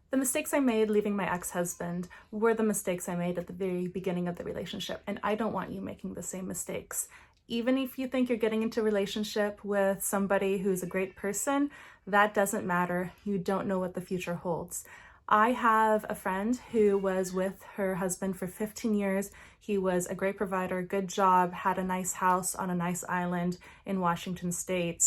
The mistakes I made leaving my ex-husband were the mistakes I made at the very beginning of the relationship, and I don't want you making the same mistakes. Even if you think you're getting into a relationship with somebody who's a great person, that doesn't matter. You don't know what the future holds. I have a friend who was with her husband for 15 years. He was a great provider, good job, had a nice house on a nice island in Washington State.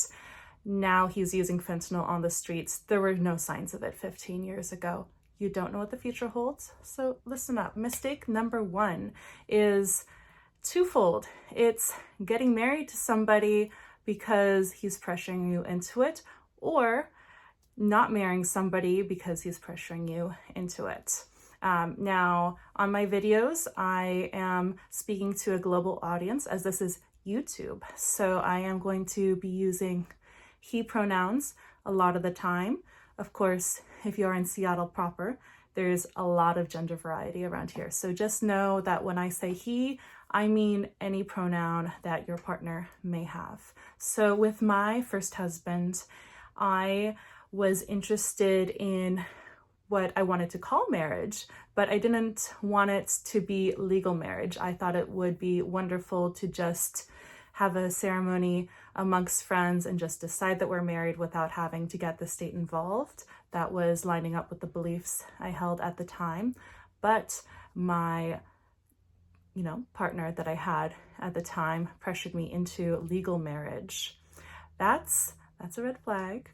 Now he's using fentanyl on the streets. There were no signs of it 15 years ago. You don't know what the future holds, so listen up. Mistake number one is twofold. It's getting married to somebody because he's pressuring you into it, or not marrying somebody because he's pressuring you into it. Now, on my videos, I am speaking to a global audience as this is YouTube. So I am going to be using he pronouns a lot of the time. Of course, if you're in Seattle proper, there's a lot of gender variety around here. So just know that when I say he, I mean any pronoun that your partner may have. So with my first husband, I was interested in what I wanted to call marriage, but I didn't want it to be legal marriage. I thought it would be wonderful to just have a ceremony amongst friends and just decide that we're married without having to get the state involved. That was lining up with the beliefs I held at the time. But my, partner that I had at the time pressured me into legal marriage. That's a red flag.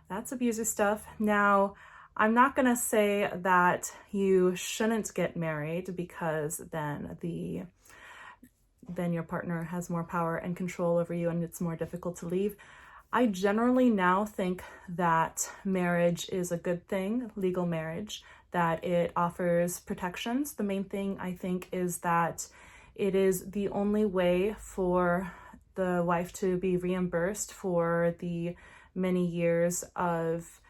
That's abusive stuff. Now, I'm not gonna say that you shouldn't get married because then your partner has more power and control over you and it's more difficult to leave. I generally now think that marriage is a good thing, legal marriage, that it offers protections. The main thing I think is that it is the only way for the wife to be reimbursed for the many years of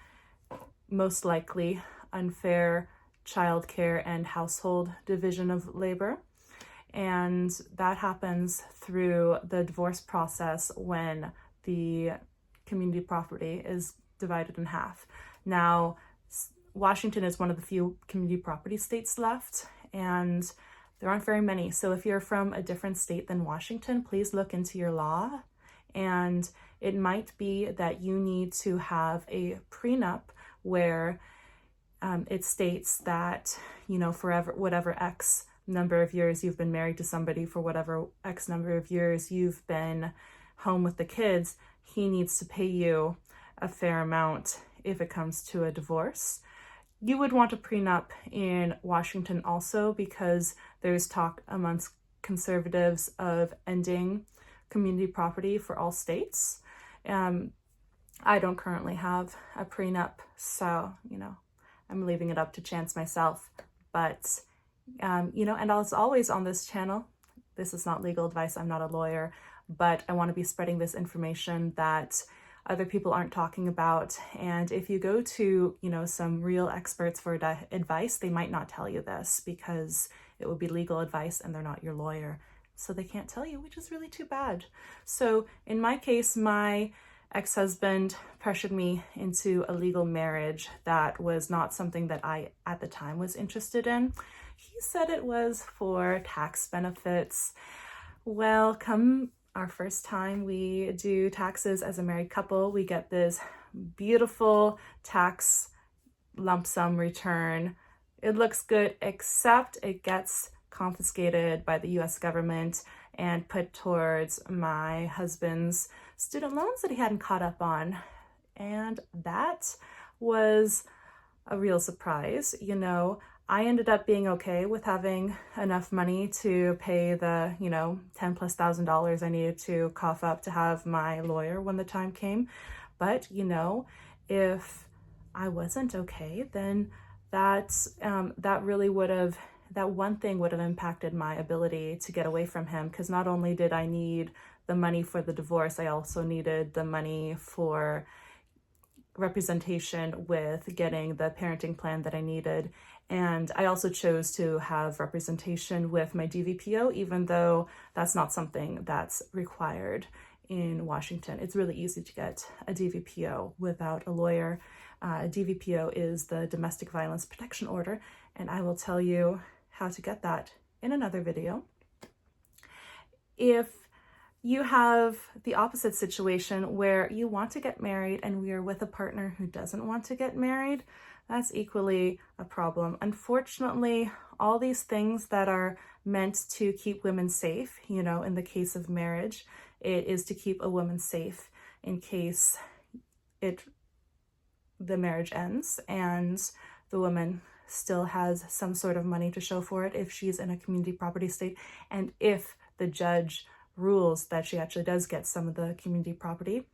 most likely unfair childcare and household division of labor. And that happens through the divorce process when the community property is divided in half. Now, Washington is one of the few community property states left, and there aren't very many. So if you're from a different state than Washington, please look into your law. And it might be that you need to have a prenup where it states that, forever, whatever X number of years you've been married to somebody, for whatever X number of years you've been home with the kids, he needs to pay you a fair amount if it comes to a divorce. You would want a prenup in Washington also because there's talk amongst conservatives of ending community property for all states. I don't currently have a prenup, so, I'm leaving it up to chance myself. But and as always on this channel, this is not legal advice, I'm not a lawyer, but I want to be spreading this information that other people aren't talking about. And if you go to, some real experts for advice, they might not tell you this because it would be legal advice and they're not your lawyer. So they can't tell you, which is really too bad. So in my case, my ex-husband pressured me into a legal marriage that was not something that I, at the time, was interested in. He said it was for tax benefits. Well, come our first time we do taxes as a married couple, we get this beautiful tax lump sum return. It looks good, except it gets confiscated by the US government and put towards my husband's student loans that he hadn't caught up on. And that was a real surprise. I ended up being okay with having enough money to pay the, $10,000+ I needed to cough up to have my lawyer when the time came. But, if I wasn't okay, then that one thing would have impacted my ability to get away from him, because not only did I need the money for the divorce, I also needed the money for representation with getting the parenting plan that I needed. And I also chose to have representation with my DVPO, even though that's not something that's required in Washington. It's really easy to get a DVPO without a lawyer. DVPO is the Domestic Violence Protection Order, and I will tell you how to get that in another video. If you have the opposite situation where you want to get married and you're with a partner who doesn't want to get married, that's equally a problem. Unfortunately, all these things that are meant to keep women safe, you know, in the case of marriage, it is to keep a woman safe in case the marriage ends and the woman still has some sort of money to show for it if she's in a community property state, and if the judge rules that she actually does get some of the community property.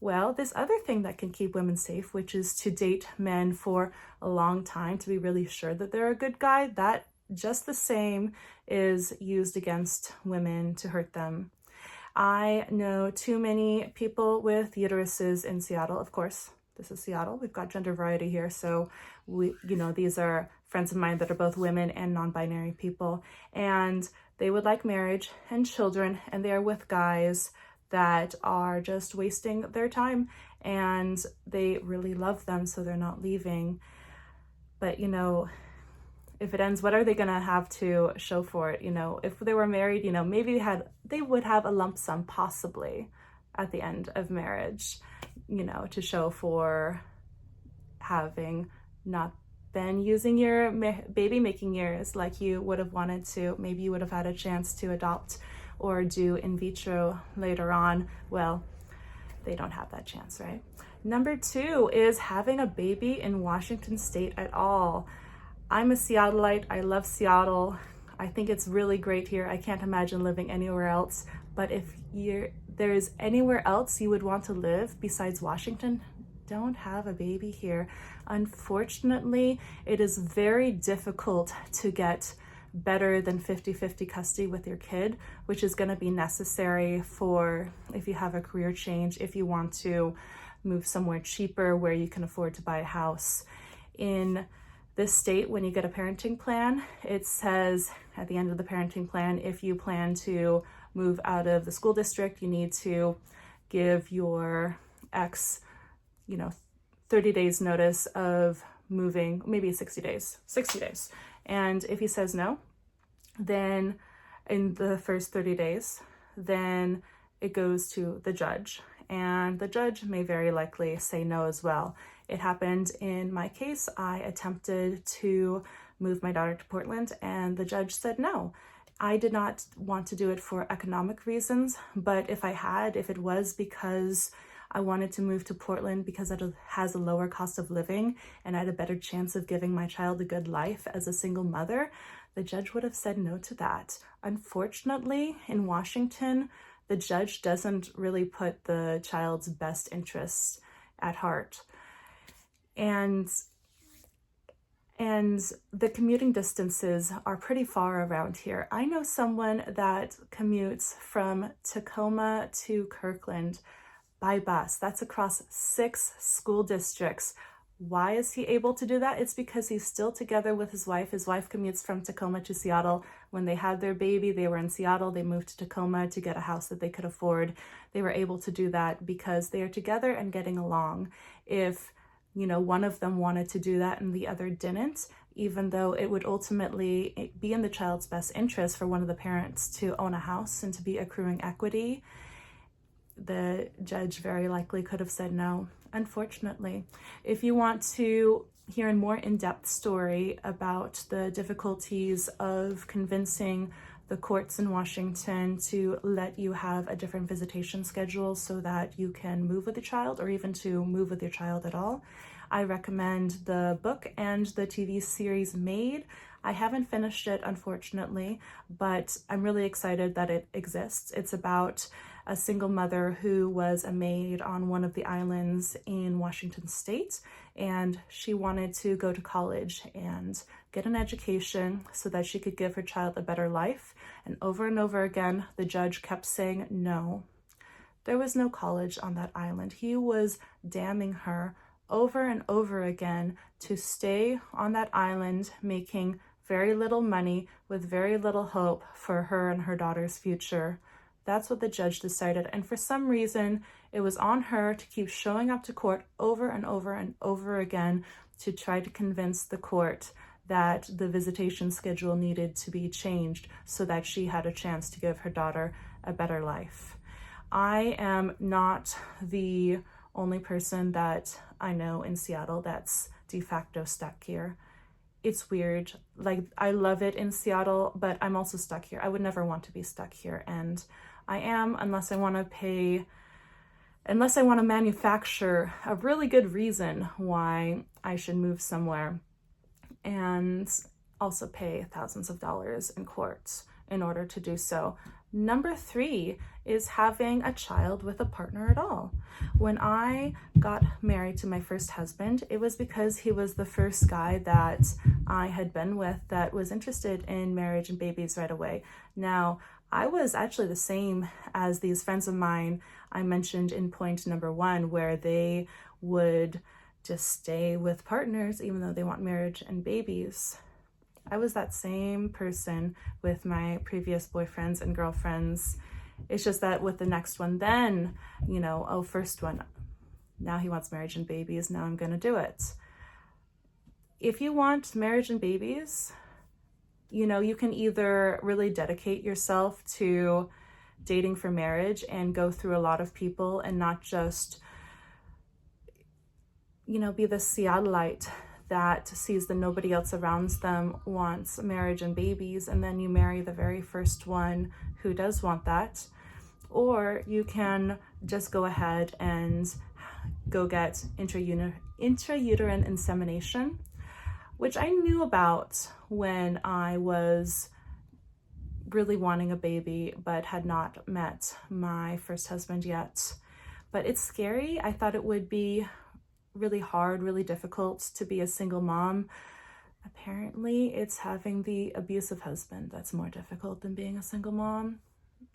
Well, this other thing that can keep women safe, which is to date men for a long time to be really sure that they're a good guy, that just the same is used against women to hurt them. I know too many people with uteruses in Seattle. Of course, this is Seattle. We've got gender variety here. So these are friends of mine that are both women and non-binary people, and they would like marriage and children, and they are with guys that are just wasting their time, and they really love them, so they're not leaving. But, if it ends, what are they gonna have to show for it? If they were married, maybe they would have a lump sum possibly at the end of marriage, to show for having not been using your baby making years like you would have wanted to. Maybe you would have had a chance to adopt or do in vitro later on. Well, they don't have that chance, right? Number 2 is having a baby in Washington state at all. I'm a Seattleite. I love Seattle. I think it's really great here. I can't imagine living anywhere else. But if there's anywhere else you would want to live besides Washington, don't have a baby here. Unfortunately, it is very difficult to get better than 50-50 custody with your kid, which is going to be necessary for if you have a career change, if you want to move somewhere cheaper where you can afford to buy a house. In this state, when you get a parenting plan, it says at the end of the parenting plan, if you plan to move out of the school district, you need to give your ex 30 days notice of moving, maybe 60 days. And if he says no, then in the first 30 days, then it goes to the judge, and the judge may very likely say no as well. It happened in my case. I attempted to move my daughter to Portland, and the judge said no. I did not want to do it for economic reasons, but if it was because I wanted to move to Portland because it has a lower cost of living and I had a better chance of giving my child a good life as a single mother, the judge would have said no to that. Unfortunately, in Washington, the judge doesn't really put the child's best interests at heart. And the commuting distances are pretty far around here. I know someone that commutes from Tacoma to Kirkland by bus. That's across 6 school districts. Why is he able to do that? It's because he's still together with his wife. His wife commutes from Tacoma to Seattle. When they had their baby, they were in Seattle. They moved to Tacoma to get a house that they could afford. They were able to do that because they are together and getting along. If one of them wanted to do that and the other didn't, even though it would ultimately be in the child's best interest for one of the parents to own a house and to be accruing equity, the judge very likely could have said no, unfortunately. If you want to hear a more in-depth story about the difficulties of convincing the courts in Washington to let you have a different visitation schedule so that you can move with the child, or even to move with your child at all, I recommend the book and the TV series Made. I haven't finished it, unfortunately, but I'm really excited that it exists. It's about a single mother who was a maid on one of the islands in Washington state, and she wanted to go to college and get an education so that she could give her child a better life. And over again, the judge kept saying no. There was no college on that island. He was damning her over and over again to stay on that island, making very little money with very little hope for her and her daughter's future. That's what the judge decided. And for some reason, it was on her to keep showing up to court over and over and over again to try to convince the court that the visitation schedule needed to be changed so that she had a chance to give her daughter a better life. I am not the only person that I know in Seattle that's de facto stuck here. It's weird. Like, I love it in Seattle, but I'm also stuck here. I would never want to be stuck here. And I am, unless I want to manufacture a really good reason why I should move somewhere and also pay thousands of dollars in court in order to do so. Number 3 is having a child with a partner at all. When I got married to my first husband, it was because he was the first guy that I had been with that was interested in marriage and babies right away. Now, I was actually the same as these friends of mine I mentioned in point number 1, where they would just stay with partners even though they want marriage and babies. I was that same person with my previous boyfriends and girlfriends. It's just that with the next one, then, first one, now he wants marriage and babies, now I'm gonna do it. If you want marriage and babies, you can either really dedicate yourself to dating for marriage and go through a lot of people and not just, be the Seattleite that sees that nobody else around them wants marriage and babies, and then you marry the very first one who does want that. Or you can just go ahead and go get intrauterine insemination, which I knew about when I was really wanting a baby but had not met my first husband yet. But it's scary. I thought it would be really hard, really difficult to be a single mom. Apparently, it's having the abusive husband that's more difficult than being a single mom.